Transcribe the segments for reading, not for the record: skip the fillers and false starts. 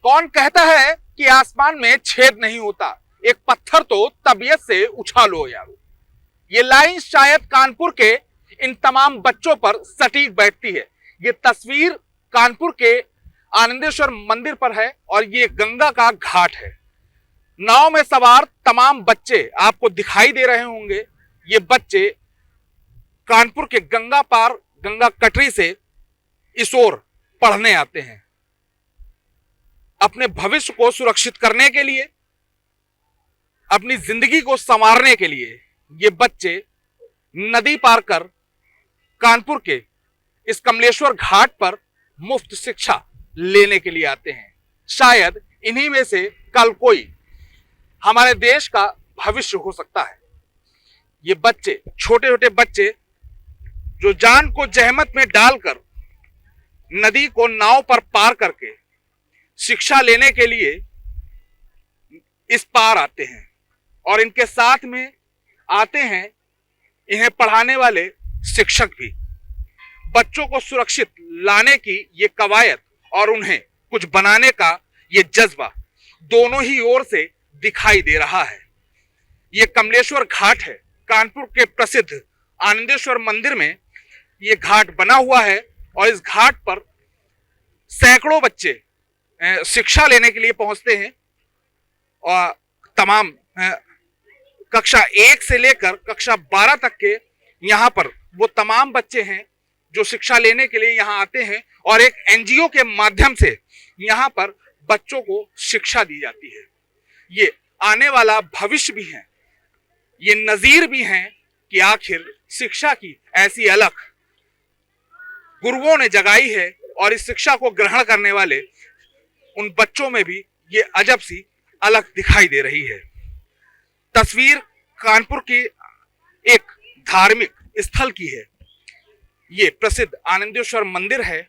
कौन कहता है कि आसमान में छेद नहीं होता, एक पत्थर तो तबीयत से उछालो यारो। ये लाइन शायद कानपुर के इन तमाम बच्चों पर सटीक बैठती है। ये तस्वीर कानपुर के आनंदेश्वर मंदिर पर है और ये गंगा का घाट है। नाव में सवार तमाम बच्चे आपको दिखाई दे रहे होंगे। ये बच्चे कानपुर के गंगा पार, गंगा कटरी से इस ओर पढ़ने आते हैं। अपने भविष्य को सुरक्षित करने के लिए, अपनी जिंदगी को संवारने के लिए ये बच्चे नदी पार कर कानपुर के इस कमलेश्वर घाट पर मुफ्त शिक्षा लेने के लिए आते हैं। शायद इन्हीं में से कल कोई हमारे देश का भविष्य हो सकता है। ये बच्चे, छोटे छोटे बच्चे जो जान को जहमत में डालकर नदी को नाव पर पार करके शिक्षा लेने के लिए इस पार आते हैं और इनके साथ में आते हैं इन्हें पढ़ाने वाले शिक्षक भी। बच्चों को सुरक्षित लाने की ये कवायद और उन्हें कुछ बनाने का ये जज्बा दोनों ही ओर से दिखाई दे रहा है। ये कमलेश्वर घाट है। कानपुर के प्रसिद्ध आनंदेश्वर मंदिर में ये घाट बना हुआ है और इस घाट पर सैकड़ों बच्चे शिक्षा लेने के लिए पहुंचते हैं और तमाम कक्षा 1 से लेकर कक्षा 12 तक के यहाँ पर वो तमाम बच्चे हैं जो शिक्षा लेने के लिए यहाँ आते हैं और एक एनजीओ के माध्यम से यहाँ पर बच्चों को शिक्षा दी जाती है। ये आने वाला भविष्य भी है, ये नजीर भी हैं कि आखिर शिक्षा की ऐसी अलख गुरुओं ने जगाई है और इस शिक्षा को ग्रहण करने वाले उन बच्चों में भी ये अजब सी अलख दिखाई दे रही है। तस्वीर कानपुर की एक धार्मिक स्थल की है। ये प्रसिद्ध आनंदेश्वर मंदिर है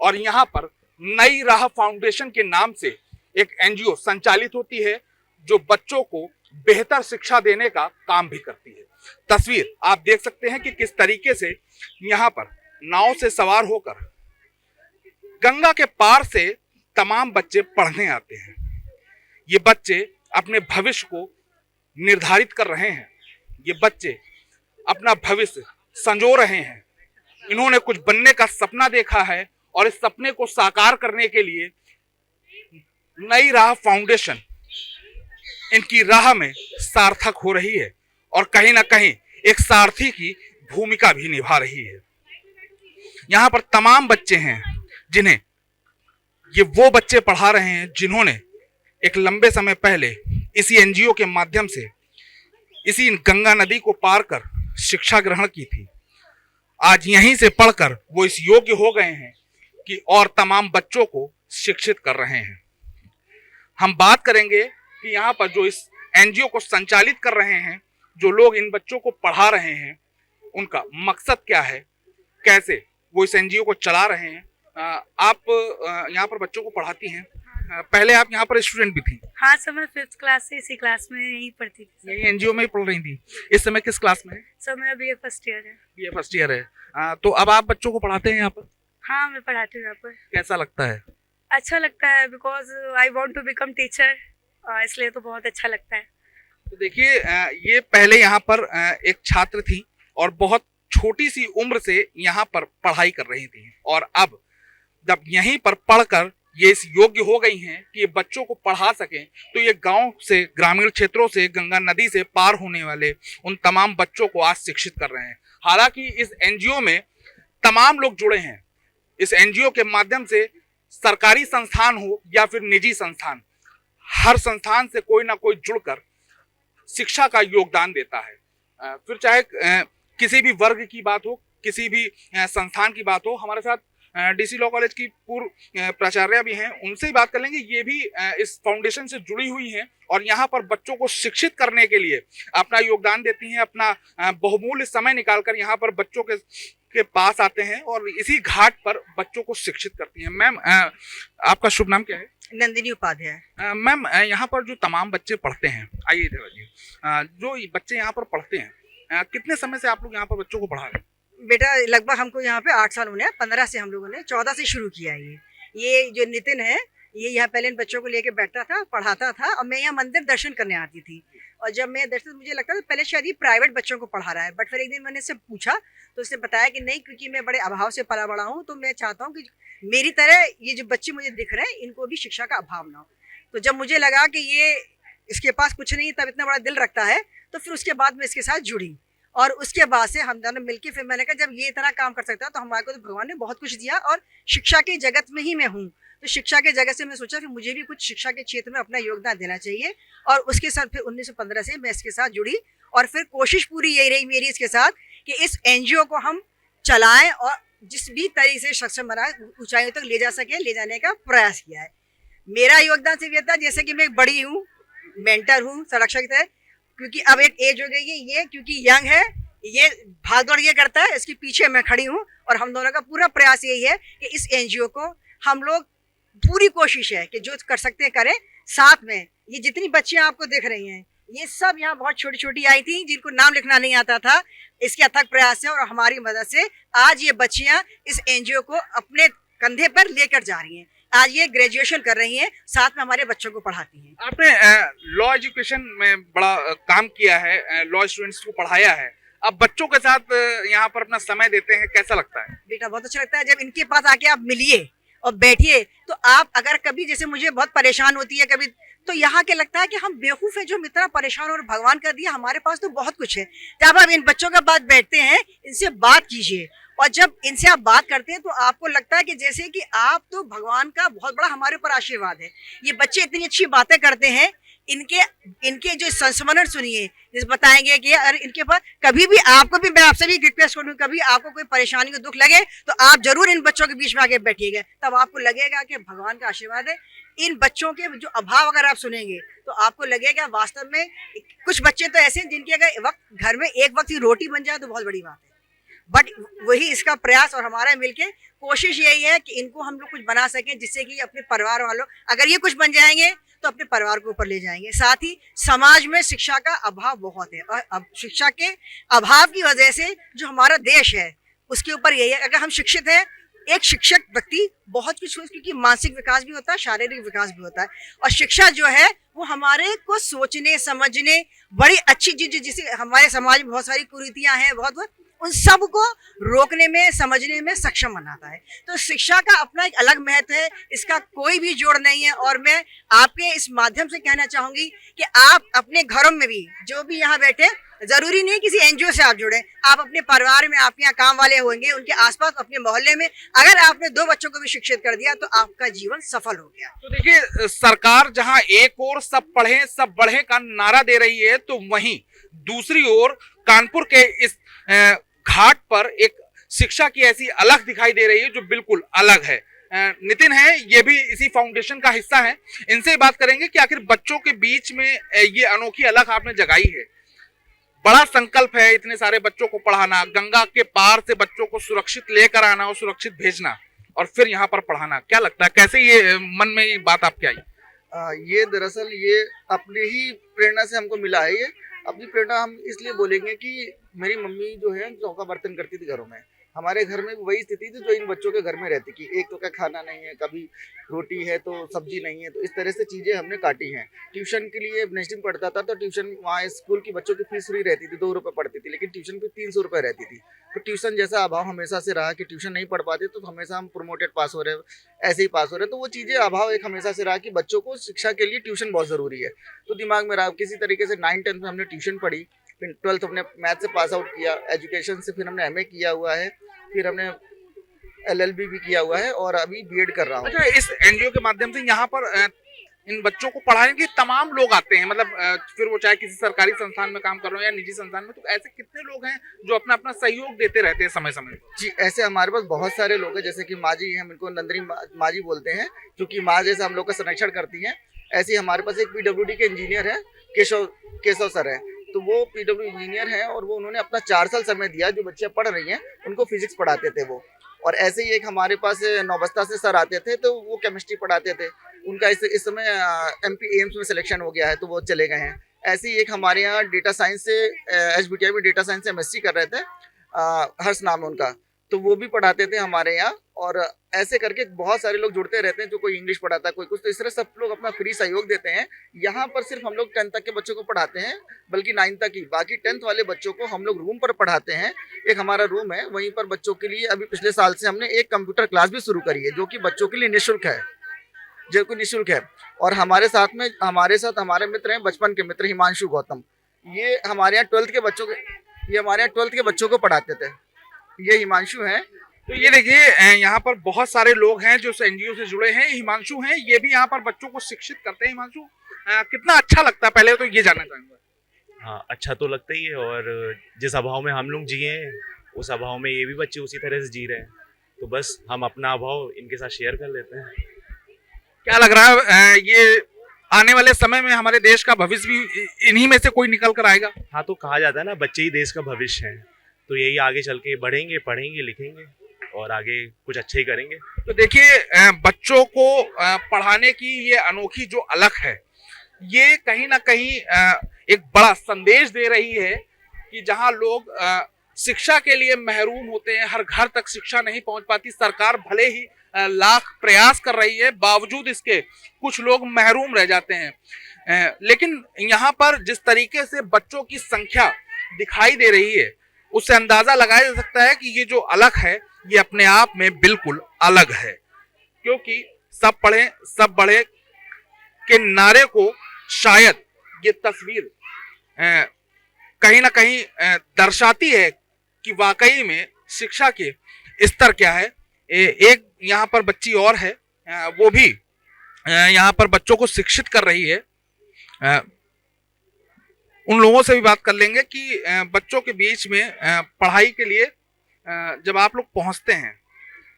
और यहाँ पर नई राह फाउंडेशन के नाम से एक एनजीओ संचालित होती है जो बच्चों को बेहतर शिक्षा देने का काम भी करती है। तस्वीर आप देख सकते हैं कि किस तरीके से यहाँ पर नाव से सवार होकर गंगा के पार से तमाम बच्चे पढ़ने आते हैं। ये बच्चे अपने भविष्य को निर्धारित कर रहे हैं। ये बच्चे अपना भविष्य संजो रहे हैं। इन्होंने कुछ बनने का सपना देखा है और इस सपने को साकार करने के लिए नई राह फाउंडेशन इनकी राह में सार्थक हो रही है और कहीं ना कहीं एक सारथी की भूमिका भी निभा रही है। यहाँ पर तमाम बच्चे हैं जिन्हें ये वो बच्चे पढ़ा रहे हैं जिन्होंने एक लंबे समय पहले इसी एनजीओ के माध्यम से इसी गंगा नदी को पार कर शिक्षा ग्रहण की थी। आज यहीं से पढ़कर वो इस योग्य हो गए हैं कि और तमाम बच्चों को शिक्षित कर रहे हैं। हम बात करेंगे कि यहाँ पर जो इस एनजीओ को संचालित कर रहे हैं, जो लोग इन बच्चों को पढ़ा रहे हैं, उनका मकसद क्या है, कैसे वो इस एनजीओ को चला रहे हैं। आप यहाँ पर बच्चों को पढ़ाती हैं। पहले आप यहाँ पर स्टूडेंट भी थी? हाँ सर, मैं 5th क्लास से इसी क्लास में यही पढ़ती थी। यही एनजीओ में ही पढ़ रही थी। इस समय किस क्लास में है? सर मेरा बीए फर्स्ट ईयर है। बीए फर्स्ट ईयर है। तो अब आप बच्चों को पढ़ाते हैं यहाँ पर? हाँ मैं पढ़ाती हूँ यहाँ पर। कैसा लगता है? अच्छा लगता है because I want to become teacher, इसलिए तो बहुत अच्छा लगता है। तो देखिए, ये पहले यहाँ पर एक छात्र थी और बहुत छोटी सी उम्र से यहाँ पर पढ़ाई कर रही थी और अब जब यहीं पर पढ़कर ये इस योग्य हो गई हैं कि ये बच्चों को पढ़ा सकें, तो ये गांव से, ग्रामीण क्षेत्रों से, गंगा नदी से पार होने वाले उन तमाम बच्चों को आज शिक्षित कर रहे हैं। हालांकि इस एनजीओ में तमाम लोग जुड़े हैं। इस एनजीओ के माध्यम से सरकारी संस्थान हो या फिर निजी संस्थान, हर संस्थान से कोई ना कोई जुड़कर शिक्षा का योगदान देता है। फिर चाहे किसी भी वर्ग की बात हो, किसी भी संस्थान की बात हो। हमारे साथ डीसी लॉ कॉलेज की पूर्व प्राचार्य भी हैं, उनसे ही बात कर लेंगे। ये भी इस फाउंडेशन से जुड़ी हुई हैं और यहाँ पर बच्चों को शिक्षित करने के लिए अपना योगदान देती हैं, अपना बहुमूल्य समय निकालकर यहाँ पर बच्चों के पास आते हैं और इसी घाट पर बच्चों को शिक्षित करती हैं। मैम, आपका शुभ नाम क्या है? नंदिनी उपाध्याय। मैम, यहाँ पर जो तमाम बच्चे पढ़ते हैं, आइए इधर आइए, जो बच्चे यहाँ पर पढ़ते हैं, कितने समय से आप लोग यहाँ पर बच्चों को पढ़ा रहे हैं? बेटा लगभग हमको यहाँ पे 8 साल होने हैं। 15 से हम लोगों ने 14 से शुरू किया है। ये जो नितिन है ये यहाँ पहले इन बच्चों को लेके बैठता था, पढ़ाता था, और मैं यहाँ मंदिर दर्शन करने आती थी। और जब मैं दर्शन, मुझे लगता था पहले शायद ये प्राइवेट बच्चों को पढ़ा रहा है, बट फिर एक दिन मैंने इससे पूछा तो उसने बताया कि नहीं, क्योंकि मैं बड़े अभाव से पला बड़ा हूँ, तो मैं चाहता हूँ कि मेरी तरह ये जो बच्चे मुझे दिख रहे हैं इनको भी शिक्षा का अभाव ना हो। तो जब मुझे लगा कि ये इसके पास कुछ नहीं, तब इतना बड़ा दिल रखता है, तो फिर उसके बाद मैं इसके साथ जुड़ी। और उसके बाद से हम दोनों मिलके, फिर मैंने कहा जब ये इतना काम कर सकता है तो हमारे को तो भगवान ने बहुत कुछ दिया, और शिक्षा के जगत में ही मैं हूँ, तो शिक्षा के जगत से मैं सोचा कि मुझे भी कुछ शिक्षा के क्षेत्र में अपना योगदान देना चाहिए। और उसके साथ फिर 1915 से मैं इसके साथ जुड़ी, और फिर कोशिश पूरी यही रही मेरी इसके साथ कि इस एनजीओ को हम चलाएं और जिस भी तरीके से सक्षम बनाए, ऊंचाइयों तक ले जा सके, ले जाने का प्रयास किया है। मेरा योगदान सिर्फ ये था, जैसे कि मैं बड़ी हूँ, मेंटर हूँ, संरक्षक है, क्योंकि अब एक एज हो गई है, ये क्योंकि यंग है, ये भाग दौड़ ये करता है, इसके पीछे मैं खड़ी हूँ। और हम दोनों का पूरा प्रयास यही है कि इस एनजीओ को हम लोग, पूरी कोशिश है कि जो कर सकते हैं करें। साथ में ये जितनी बच्चियां आपको देख रही हैं, ये सब यहाँ बहुत छोटी छोटी आई थी, जिनको नाम लिखना नहीं आता था। इसके अथक प्रयास से और हमारी मदद से आज ये बच्चियां इस एनजीओ को अपने कंधे पर लेकर जा रही हैं। आज ये ग्रेजुएशन कर रही हैं, साथ में हमारे बच्चों को पढ़ाती हैं। आपने लॉ एजुकेशन में बड़ा काम किया है, लॉ स्टूडेंट्स को पढ़ाया है, अब बच्चों के साथ यहाँ पर अपना समय देते हैं, कैसा लगता है? बेटा बहुत अच्छा लगता है जब इनके पास आके आप मिलिए और बैठिए। तो आप अगर कभी, जैसे मुझे बहुत परेशान होती है कभी, तो यहाँ के लगता है कि हम बेवकूफ है जो हम इतना परेशान और भगवान कर दिया, हमारे पास तो बहुत कुछ है। जब आप इन बच्चों के पास बैठते हैं, इनसे बात कीजिए, और जब इनसे आप बात करते हैं तो आपको लगता है कि जैसे कि आप तो भगवान का बहुत बड़ा हमारे ऊपर आशीर्वाद है। ये बच्चे इतनी अच्छी बातें करते हैं, इनके जो संस्मरण सुनिए, जिस बताएंगे कि अरे इनके पास कभी भी, आपको भी मैं आपसे भी रिक्वेस्ट करूँ, कभी आपको कोई परेशानी को दुख लगे तो आप जरूर इन बच्चों के बीच में आके बैठिएगा, तब आपको लगेगा कि भगवान का आशीर्वाद है। इन बच्चों के जो अभाव अगर आप सुनेंगे तो आपको लगेगा वास्तव में, कुछ बच्चे तो ऐसे हैं जिनके अगर वक्त घर में एक वक्त ही रोटी बन जाए तो बहुत बड़ी बात है। बट वही इसका प्रयास और हमारा मिलके कोशिश यही है कि इनको हम लोग कुछ बना सकें, जिससे कि अपने परिवार वालों, अगर ये कुछ बन जाएंगे तो अपने परिवार को ऊपर ले जाएंगे। साथ ही समाज में शिक्षा का अभाव बहुत है, और अब शिक्षा के अभाव की वजह से जो हमारा देश है उसके ऊपर यही है, अगर हम शिक्षित हैं, एक शिक्षक व्यक्ति बहुत कुछ, क्योंकि मानसिक विकास भी होता है, शारीरिक विकास भी होता है, और शिक्षा जो है वो हमारे को सोचने समझने, बड़ी अच्छी चीज, जिसे हमारे समाज में बहुत सारी कुरीतियां हैं, बहुत उन सब को रोकने में, समझने में सक्षम बनाता है। तो शिक्षा का अपना एक अलग महत्व है, इसका कोई भी जोड़ नहीं है। और मैं आपके इस माध्यम से कहना चाहूंगी कि आप अपने घरों में भी, जो भी यहाँ बैठे, जरूरी नहीं किसी एनजीओ से आप जुड़े, आप अपने परिवार में, आपके यहाँ काम वाले होंगे, उनके आसपास, अपने मोहल्ले में अगर आपने 2 बच्चों को भी शिक्षित कर दिया तो आपका जीवन सफल हो गया। तो देखिए, सरकार जहां एक ओर सब पढ़े सब बढ़े का नारा दे रही है, तो वहीं दूसरी ओर कानपुर के इस घाट पर एक शिक्षा की ऐसी अलग दिखाई दे रही है जो बिल्कुल अलग है। नितिन है, ये भी इसी फाउंडेशन का हिस्सा है, इनसे बात करेंगे कि आखिर बच्चों के बीच में ये अनोखी अलग आपने जगाई है। बड़ा संकल्प है इतने सारे बच्चों को पढ़ाना, गंगा के पार से बच्चों को सुरक्षित लेकर आना और सुरक्षित भेजना, और फिर यहाँ पर पढ़ाना। क्या लगता है, कैसे ये मन में ये बात आपके आई? ये दरअसल ये अपनी ही प्रेरणा से हमको मिला है। ये अपनी प्रेरणा हम इसलिए बोलेंगे कि मेरी मम्मी जो है चौका बर्तन करती थी घरों में, हमारे घर में वही स्थिति थी जो इन बच्चों के घर में रहती कि एक तो क्या खाना नहीं है, कभी रोटी है तो सब्जी नहीं है, तो इस तरह से चीज़ें हमने काटी हैं। ट्यूशन के लिए नेक्स्ट पढ़ता था तो ट्यूशन वहाँ स्कूल की बच्चों की फीस फ्री रहती थी, 2 रुपये पड़ती थी, लेकिन ट्यूशन की 300 रुपये रहती थी। तो ट्यूशन जैसा अभाव हमेशा से रहा कि ट्यूशन नहीं पढ़ पाते, तो हमेशा हम प्रोमोटेड पास हो रहे, ऐसे ही पास हो रहे, तो वो चीज़ें अभाव एक हमेशा से रहा कि बच्चों को शिक्षा के लिए ट्यूशन बहुत ज़रूरी है। तो दिमाग में रहा, किसी तरीके से 9-10 में हमने ट्यूशन पढ़ी, फिर 12th हमने मैथ से पास आउट किया, एजुकेशन से फिर हमने एमए किया हुआ है, फिर हमने एलएलबी भी किया हुआ है और अभी बीएड कर रहा हूँ। अच्छा, इस एनजीओ के माध्यम से यहाँ पर इन बच्चों को पढ़ाने के तमाम लोग आते हैं, मतलब फिर वो चाहे किसी सरकारी संस्थान में काम कर रहे हो या निजी संस्थान में, तो ऐसे कितने लोग हैं जो अपना अपना सहयोग देते रहते हैं समय समय पर? जी, ऐसे हमारे पास बहुत सारे लोग हैं, जैसे कि माँ जी हैं, हम इनको नंदनी माँ जी बोलते हैं, क्योंकि माँ जैसे हम लोग का संरक्षण करती हैं। ऐसे ही हमारे पास एक पीडब्ल्यूडी के इंजीनियर है, केशव सर है, तो वो पीडब्ल्यू इंजीनियर हैं और वो उन्होंने अपना 4 साल समय दिया, जो बच्चे पढ़ रही हैं उनको फिजिक्स पढ़ाते थे वो। और ऐसे ही एक हमारे पास नौबस्ता से सर आते थे, तो वो केमिस्ट्री पढ़ाते थे, उनका इस समय एमपी एम्स में सिलेक्शन हो गया है, तो वो चले गए हैं। ऐसे ही एक हमारे यहाँ डेटा साइंस से एसबीटीआई में डेटा साइंस से एमएससी कर रहे थे, हर्ष नाम है उनका, तो वो भी पढ़ाते थे हमारे यहाँ। और ऐसे करके बहुत सारे लोग जुड़ते रहते हैं, जो कोई इंग्लिश पढ़ाता है, कोई कुछ, तो इस तरह सब लोग अपना फ्री सहयोग देते हैं। यहाँ पर सिर्फ हम लोग 10 तक के बच्चों को पढ़ाते हैं, बल्कि 9 तक ही। बाकी 10th वाले बच्चों को हम लोग रूम पर पढ़ाते हैं। एक हमारा रूम है, वहीं पर बच्चों के लिए अभी पिछले साल से हमने एक कंप्यूटर क्लास भी शुरू करी है, जो कि बच्चों के लिए निःशुल्क है, जो कि निःशुल्क है। और हमारे साथ हमारे मित्र हैं, बचपन के मित्र हिमांशु गौतम, ये हमारे यहाँ 12th के बच्चों को पढ़ाते थे। ये हिमांशु हैं। तो ये देखिए यहाँ पर बहुत सारे लोग हैं जो एनजीओ से जुड़े हैं। हिमांशु हैं, ये भी यहाँ पर बच्चों को शिक्षित करते हैं। हिमांशु, कितना अच्छा लगता है, पहले तो ये जानना चाहूंगा। हाँ, अच्छा तो लगता ही है। और जिस अभाव में हम लोग जिए हैं, उस अभाव में ये भी बच्चे उसी तरह से जी रहे हैं, तो बस हम अपना अभाव इनके साथ शेयर कर लेते हैं। क्या लग रहा है ये आने वाले समय में हमारे देश का भविष्य भी इन्हीं में से कोई निकल कर आएगा? हाँ, तो कहा जाता है ना, बच्चे ही देश का भविष्य हैं, तो यही आगे चल के बढ़ेंगे, पढ़ेंगे, लिखेंगे और आगे कुछ अच्छा ही करेंगे। तो देखिए बच्चों को पढ़ाने की ये अनोखी जो अलख है, ये कहीं ना कहीं एक बड़ा संदेश दे रही है कि जहां लोग शिक्षा के लिए महरूम होते हैं, हर घर तक शिक्षा नहीं पहुंच पाती। सरकार भले ही लाख प्रयास कर रही है, बावजूद इसके कुछ लोग महरूम रह जाते हैं। लेकिन यहाँ पर जिस तरीके से बच्चों की संख्या दिखाई दे रही है, उससे अंदाजा लगाया जा सकता है कि ये जो अलग है, ये अपने आप में बिल्कुल अलग है। क्योंकि सब पढ़े सब बढ़े के नारे को शायद ये तस्वीर कहीं ना कहीं दर्शाती है कि वाकई में शिक्षा के स्तर क्या है। एक यहाँ पर बच्ची और है, वो भी यहाँ पर बच्चों को शिक्षित कर रही है। उन लोगों से भी बात कर लेंगे कि बच्चों के बीच में पढ़ाई के लिए जब आप लोग पहुंचते हैं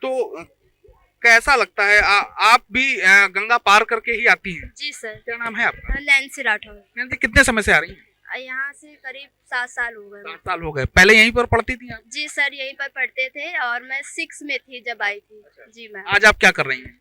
तो कैसा लगता है? आप भी गंगा पार करके ही आती हैं? जी सर। क्या नाम है आपका? नैन्सी राठौर। नैन्सी, कितने समय से आ रही हैं? यहाँ से करीब 7 साल हो गए। 7 साल हो गए। पहले यहीं पर पढ़ती थी आप? जी सर, यहीं पर पढ़ते थे और मैं 6 में थी जब आई थी। जी मैम। आज आप क्या कर रही हैं?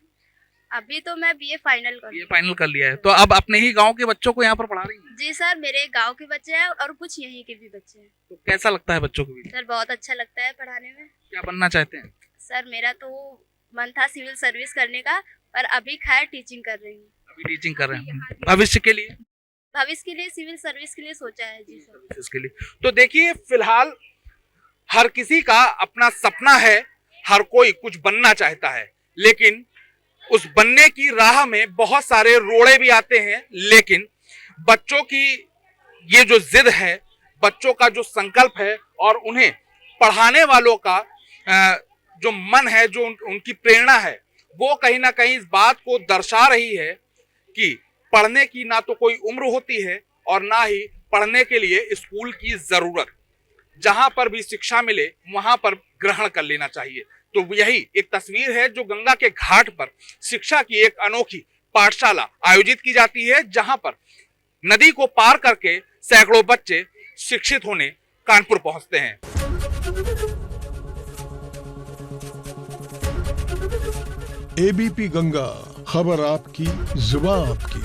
अभी तो मैं बीए फाइनल कर लिया है, तो अब अपने ही गांव के बच्चों को यहाँ पर पढ़ा रही हैं? जी सर, मेरे गांव के बच्चे हैं और कुछ यहीं के भी बच्चे हैं। तो कैसा लगता है बच्चों के बीच? सर बहुत अच्छा लगता है पढ़ाने में। क्या बनना चाहते हैं? सर मेरा तो मन था सिविल सर्विस करने का, पर अभी खैर टीचिंग कर रही हूँ। अभी टीचिंग कर रहे हैं। भविष्य के लिए सिविल सर्विस के लिए सोचा है। जी सर। इसके लिए तो देखिए, फिलहाल हर किसी का अपना सपना है, हर कोई कुछ बनना चाहता है, लेकिन उस बनने की राह में बहुत सारे रोड़े भी आते हैं। लेकिन बच्चों की ये जो जिद है, बच्चों का जो संकल्प है और उन्हें पढ़ाने वालों का जो मन है, जो उनकी प्रेरणा है, वो कहीं ना कहीं इस बात को दर्शा रही है कि पढ़ने की ना तो कोई उम्र होती है और ना ही पढ़ने के लिए स्कूल की जरूरत। जहां पर भी शिक्षा मिले वहां पर ग्रहण कर लेना चाहिए। तो यही एक तस्वीर है जो गंगा के घाट पर शिक्षा की एक अनोखी पाठशाला आयोजित की जाती है, जहां पर नदी को पार करके सैकड़ों बच्चे शिक्षित होने कानपुर पहुंचते हैं। एबीपी गंगा, खबर आपकी, जुबान आपकी।